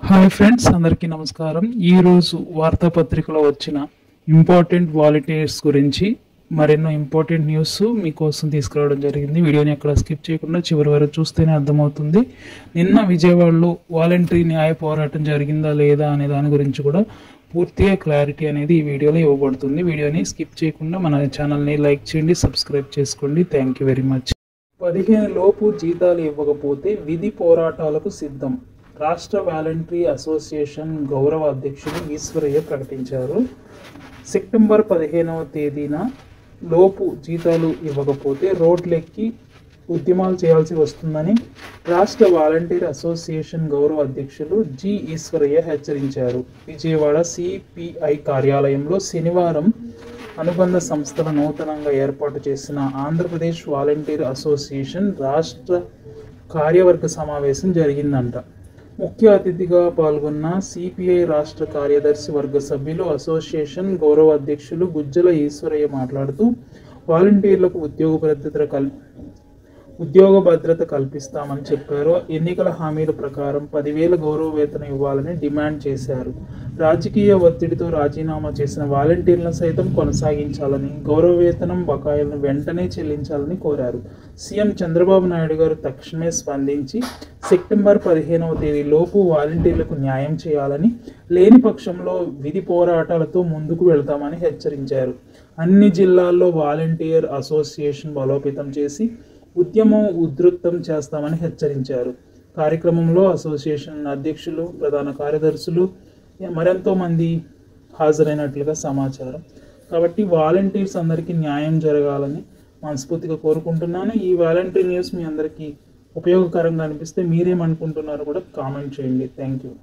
Hi friends, అందరికీ నమస్కారం. ఈరోజు వార్తాపత్రికలో వచ్చిన ఇంపార్టెంట్ వాలంటీర్స్ గురించి మరెన్నో ఇంపార్టెంట్ న్యూస్ మీకోసం తీసుకురావడం జరిగింది. వీడియోని ఎక్కడ స్కిప్ చేయకుండా చివరి వరకు చూస్తేనే అర్థమవుతుంది. నిన్న విజయవాడలో వాలంటరీ న్యాయ పోరాటం జరిగిందా లేదా అనే దాని గురించి కూడా పూర్తిగా క్లారిటీ అనేది ఈ వీడియోలో ఇవ్వబడుతుంది. వీడియోని స్కిప్ చేయకుండా మన ఛానల్ని లైక్ చేయండి, సబ్స్క్రైబ్ చేసుకోండి. Thank you very much. 15 లోపు జీతాలు ఇవ్వకపోతే విధి పోరాటాలకు సిద్ధం. రాష్ట్ర వాలంటరీ అసోసియేషన్ గౌరవ అధ్యక్షుడు ఈశ్వరయ్య ప్రకటించారు. సెప్టెంబర్ 15వ తేదీన లోపు జీతాలు ఇవ్వకపోతే రోడ్లెక్కి ఉద్యమాలు చేయాల్సి వస్తుందని రాష్ట్ర వాలంటీర్ అసోసియేషన్ గౌరవ అధ్యక్షులు జి ఈశ్వరయ్య హెచ్చరించారు. విజయవాడ సిపిఐ కార్యాలయంలో శనివారం అనుబంధ సంస్థల నూతనంగా ఏర్పాటు చేసిన ఆంధ్రప్రదేశ్ వాలంటీర్ అసోసియేషన్ రాష్ట్ర కార్యవర్గ సమావేశం జరిగిందంట. ముఖ్య అతిథిగా పాల్గొన్న సిపిఐ రాష్ట్ర కార్యదర్శి వర్గ సభ్యులు, అసోసియేషన్ గౌరవ అధ్యక్షులు గుజ్జల ఈశ్వరయ్య మాట్లాడుతూ వాలంటీర్లకు ఉద్యోగ భద్రత కల్పిస్తామని చెప్పారు. ఎన్నికల హామీల ప్రకారం 10,000 గౌరవ వేతనం ఇవ్వాలని డిమాండ్ చేశారు. రాజకీయ ఒత్తిడితో రాజీనామా చేసిన వాలంటీర్లను సైతం కొనసాగించాలని, గౌరవ వేతనం బకాయిలను వెంటనే చెల్లించాలని కోరారు. సీఎం చంద్రబాబు నాయుడు గారు తక్షణమే స్పందించి సెప్టెంబర్ 15వ తేదీ లోపు వాలంటీర్లకు న్యాయం చేయాలని, లేని పక్షంలో విధి పోరాటాలతో ముందుకు వెళ్తామని హెచ్చరించారు. అన్ని జిల్లాల్లో వాలంటీర్ అసోసియేషన్ బలోపేతం చేసి ఉద్యమం ఉధృతం చేస్తామని హెచ్చరించారు. కార్యక్రమంలో అసోసియేషన్ అధ్యక్షులు, ప్రధాన కార్యదర్శులు మరెంతో మంది హాజరైనట్లుగా సమాచారం. కాబట్టి వాలంటీర్స్ అందరికీ న్యాయం జరగాలని మనస్ఫూర్తిగా కోరుకుంటున్నాను. ఈ వాలంటీర్ న్యూస్ మీ అందరికీ ఉపయోగకరంగా అనిపిస్తే మీరేమనుకుంటున్నారో కూడా కామెంట్ చేయండి. Thank you.